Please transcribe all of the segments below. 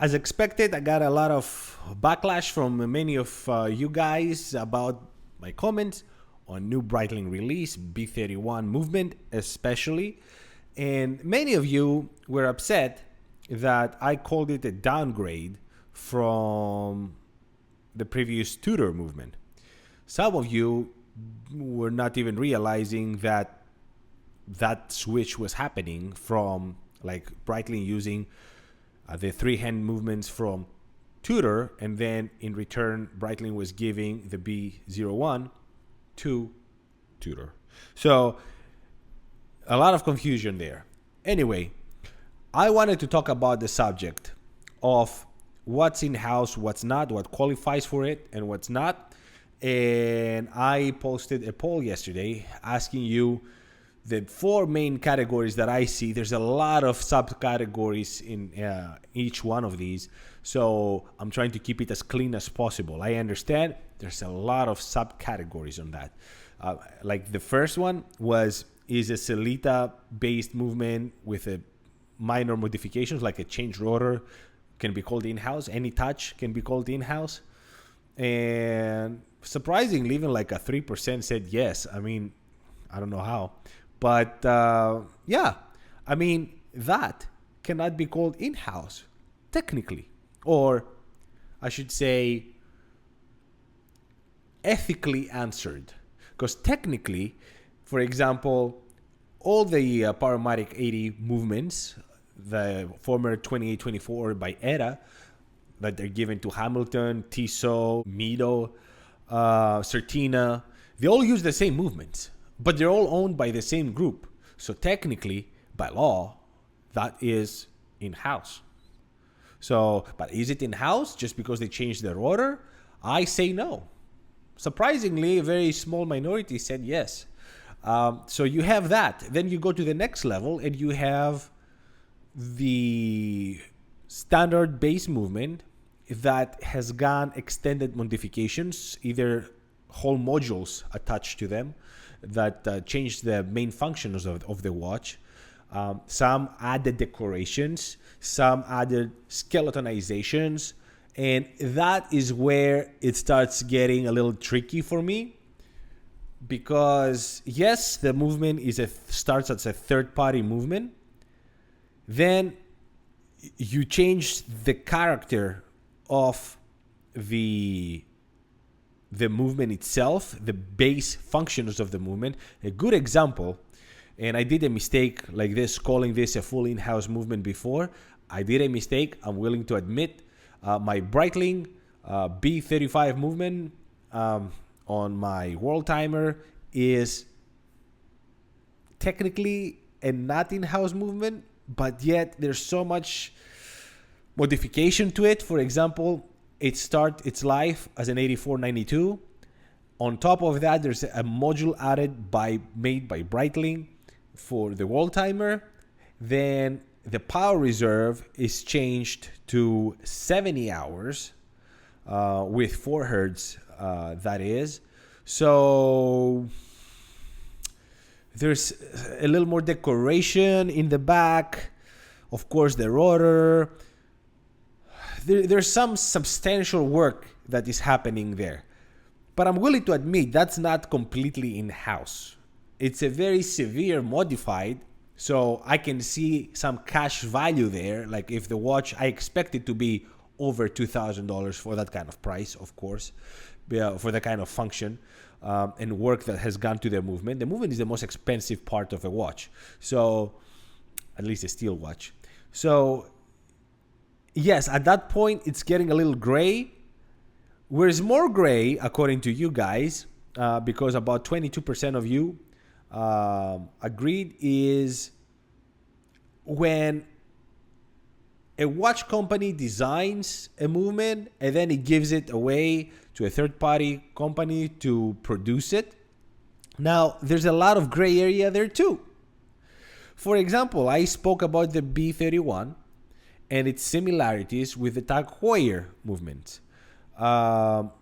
as expected, I got a lot of backlash from many of you guys about my comments on new Breitling release, B31 movement especially. And many of you were upset that I called it a downgrade from the previous Tudor movement. Some of you were not even realizing that that switch was happening from like Breitling using the three-hand movements from Tudor, and then in return, Breitling was giving the B01 to Tudor. So a lot of confusion there. Anyway, I wanted to talk about the subject of what's in-house, what's not, what qualifies for it, and what's not. And I posted a poll yesterday asking you the four main categories that I see. There's a lot of subcategories in each one of these. So I'm trying to keep it as clean as possible. I understand there's a lot of subcategories on that. Like the first one is a Celita based movement with a minor modifications, like a change rotor can be called in-house. Any touch can be called in-house. And surprisingly, even like a 3% said yes. I mean, I don't know how. But yeah, I mean, that cannot be called in-house, technically. Or I should say, ethically answered. Because technically, for example, all the Powermatic 80 movements, the former 2824 by ERA, that they're given to Hamilton, Tissot, Mido, Certina, they all use the same movements. But they're all owned by the same group. So technically, by law, that is in-house. So, but is it in-house just because they changed their order? I say no. Surprisingly, a very small minority said yes. So you have that. Then you go to the next level and you have the standard base movement that has gone extended modifications, either whole modules attached to them, that changed the main functions of the watch. Some added decorations, some added skeletonizations, and that is where it starts getting a little tricky for me. Because yes, the movement starts as a third-party movement. Then you change the character of the movement itself, the base functions of the movement. A good example, and I did a mistake like this, calling this a full in-house movement before. I did a mistake, I'm willing to admit. My Breitling B35 movement on my world timer is technically a not in-house movement, but yet there's so much modification to it. For example, it starts its life as an 8492. On top of that, there's a module made by Breitling for the world timer. Then the power reserve is changed to 70 hours with 4 hertz, that is. So there's a little more decoration in the back. Of course, the rotor. There's some substantial work that is happening there. But I'm willing to admit that's not completely in-house. It's a very severe modified, so I can see some cash value there. Like if the watch, I expect it to be over $2,000 for that kind of price, of course, for the kind of function and work that has gone to the movement. The movement is the most expensive part of a watch. So, at least a steel watch. So, yes, at that point, it's getting a little gray. Whereas more gray, according to you guys, because about 22% of you agreed, is when a watch company designs a movement and then it gives it away to a third-party company to produce it. Now, there's a lot of gray area there too. For example, I spoke about the B31 and its similarities with the Tag Heuer movement.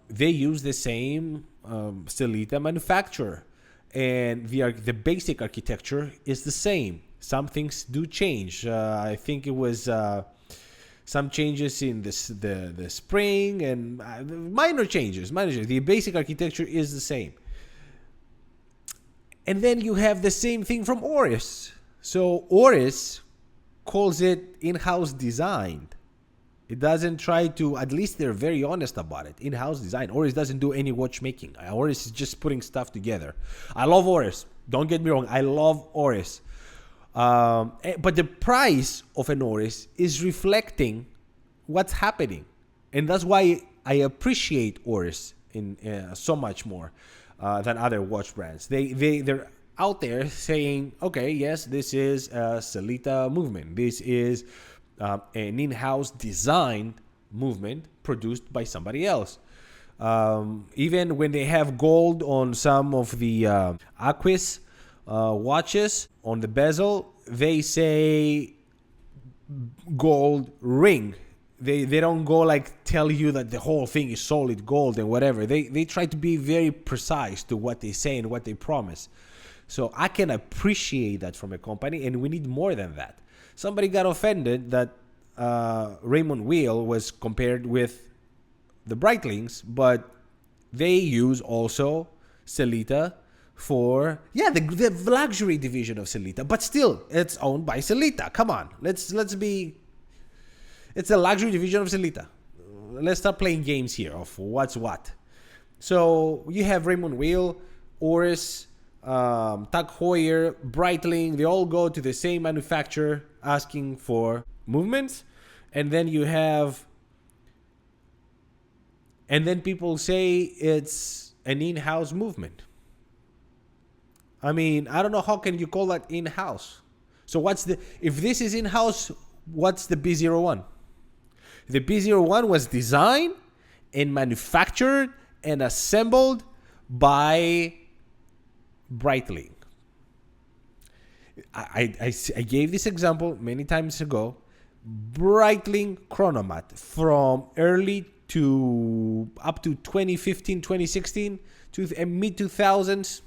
They use the same Celita manufacturer, and the basic architecture is the same. Some things do change. I think it was some changes in the spring, and minor changes. The basic architecture is the same. And then you have the same thing from Oris. So Oris calls it in-house designed. It doesn't try to, at least they're very honest about it. In-house design. Oris doesn't do any watchmaking. Oris is just putting stuff together. I love Oris. Don't get me wrong. I love Oris. But the price of an Oris is reflecting what's happening. And that's why I appreciate Oris in so much more than other watch brands. They're out there saying, okay, yes, this is a Sellita movement. This is an in-house designed movement produced by somebody else. Even when they have gold on some of the Aquis watches on the bezel, they say gold ring. They don't go like tell you that the whole thing is solid gold and whatever. They try to be very precise to what they say and what they promise. So I can appreciate that from a company, and we need more than that. Somebody got offended that Raymond Wheel was compared with the Breitlings, but they use also Sellita for the luxury division of Sellita, but still it's owned by Sellita. Come on, let's be. It's a luxury division of Sellita. Let's start playing games here of what's what. So you have Raymond Wheel, Oris, Tag Heuer, Breitling. They all go to the same manufacturer asking for movements, and then you have, and then people say it's an in-house movement. I mean, I don't know how can you call that in-house. So if this is in-house, what's the B01? The B01 was designed and manufactured and assembled by Breitling. I gave this example many times ago. Breitling chronomat from early to up to 2015, 2016 to mid 2000s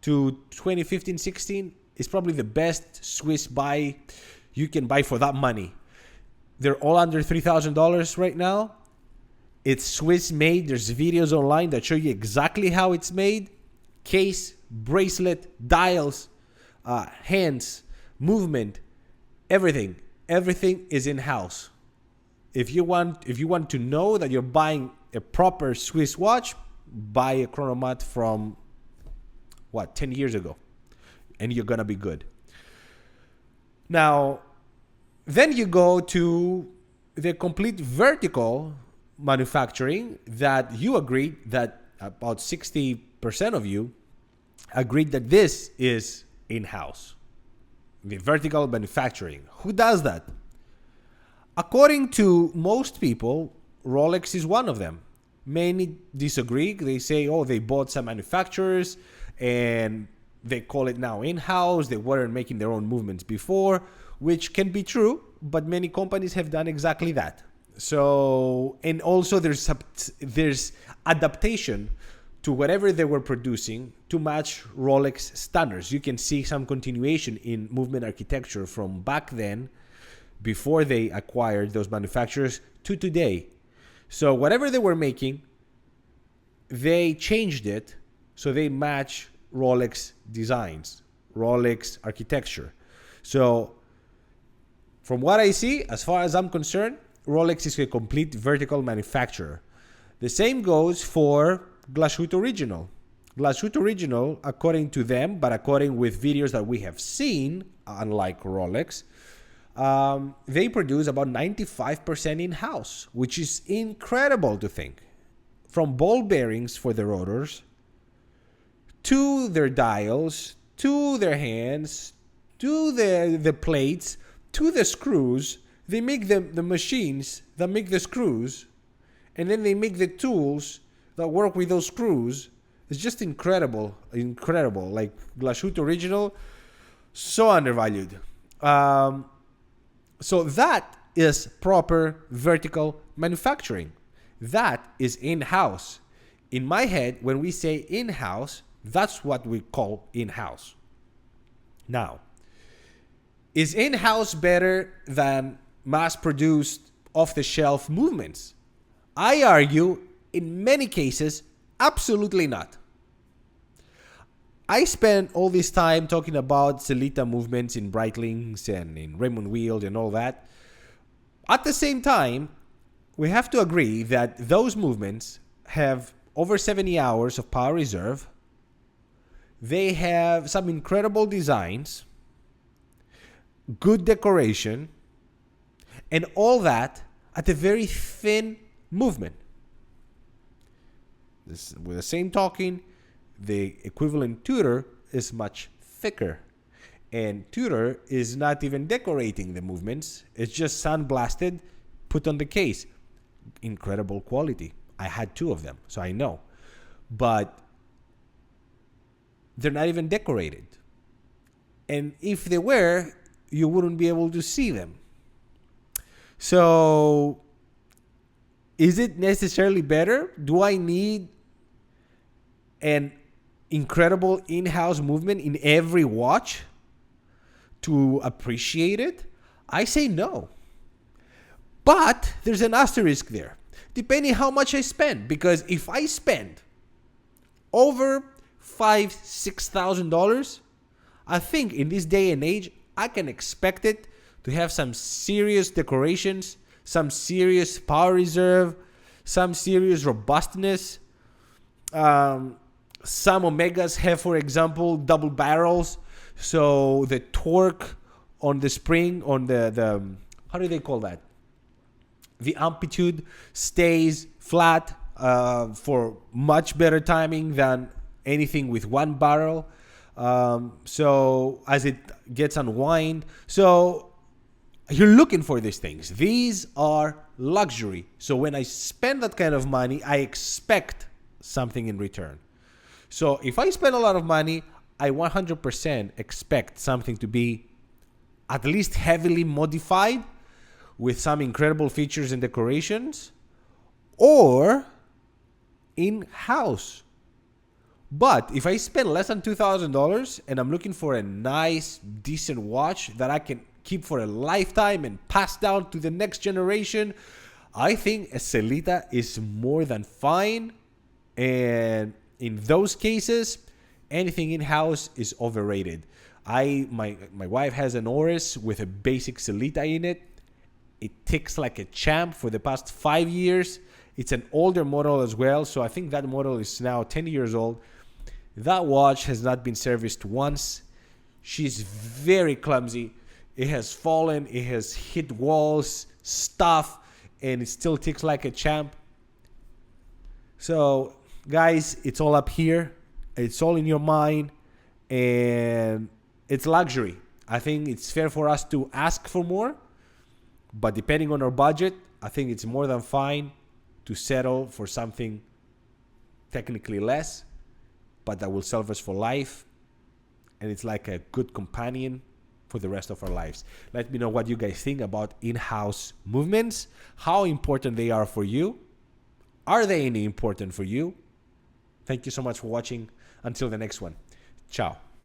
to 2015, 16 is probably the best Swiss buy you can buy for that money. They're all under $3,000 right now. It's Swiss made. There's videos online that show you exactly how it's made. Case, bracelet, dials, hands, movement, everything. Everything is in-house. If you want to know that you're buying a proper Swiss watch, buy a chronomat from 10 years ago, and you're gonna be good. Now, then you go to the complete vertical manufacturing that you agreed that about 60% of you agreed that this is in-house. The vertical manufacturing. Who does that? According to most people, Rolex is one of them. Many disagree. They say, they bought some manufacturers and they call it now in-house. They weren't making their own movements before, which can be true, but many companies have done exactly that. So, and also there's adaptation to whatever they were producing to match Rolex standards. You can see some continuation in movement architecture from back then, before they acquired those manufacturers, to today. So whatever they were making, they changed it so they match Rolex designs, Rolex architecture. So from what I see, as far as I'm concerned, Rolex is a complete vertical manufacturer. The same goes for Glashutte Original. Glashutte Original, according to them, but according with videos that we have seen, unlike Rolex, they produce about 95% in-house, which is incredible to think. From ball bearings for the rotors, to their dials, to their hands, to the plates, to the screws. They make the machines that make the screws, and then they make the tools that work with those screws. It's just incredible. Like Glashutte Original, so undervalued. So that is proper vertical manufacturing. That is in-house. In my head, when we say in-house, that's what we call in-house. Now, is in-house better than mass-produced off-the-shelf movements? I argue, in many cases, absolutely not. I spent all this time talking about Sellita movements in Breitlings and in Raymond wheels and all that. At the same time, we have to agree that those movements have over 70 hours of power reserve. They have some incredible designs, good decoration, and all that at a very thin movement. With the same talking, the equivalent Tudor is much thicker. And Tudor is not even decorating the movements. It's just sandblasted, put on the case. Incredible quality. I had 2 of them, so I know. But they're not even decorated. And if they were, you wouldn't be able to see them. So, is it necessarily better? Do I need an incredible in-house movement in every watch to appreciate it? I say no. But there's an asterisk there, depending how much I spend. Because if I spend over $5,000-$6,000, I think in this day and age, I can expect it to have some serious decorations, some serious power reserve, some serious robustness. Some Omegas have, for example, double barrels. So the torque on the spring, on the how do they call that? The amplitude stays flat for much better timing than anything with one barrel. So as it gets unwind. So you're looking for these things. These are luxury. So when I spend that kind of money, I expect something in return. So if I spend a lot of money, I 100% expect something to be at least heavily modified with some incredible features and decorations, or in-house. But if I spend less than $2,000 and I'm looking for a nice, decent watch that I can keep for a lifetime and pass down to the next generation, I think a Sellita is more than fine. And in those cases, anything in-house is overrated. My wife has an Oris with a basic Sellita in it. It ticks like a champ for the past 5 years. It's an older model as well, so I think that model is now 10 years old. That watch has not been serviced once. She's very clumsy. It has fallen, it has hit walls, stuff, and it still ticks like a champ. So, guys, it's all up here. It's all in your mind, and it's luxury. I think it's fair for us to ask for more, but depending on our budget, I think it's more than fine to settle for something technically less, but that will serve us for life, and it's like a good companion for the rest of our lives. Let me know what you guys think about in-house movements, how important they are for you. Are they any important for you? Thank you so much for watching. Until the next one. Ciao.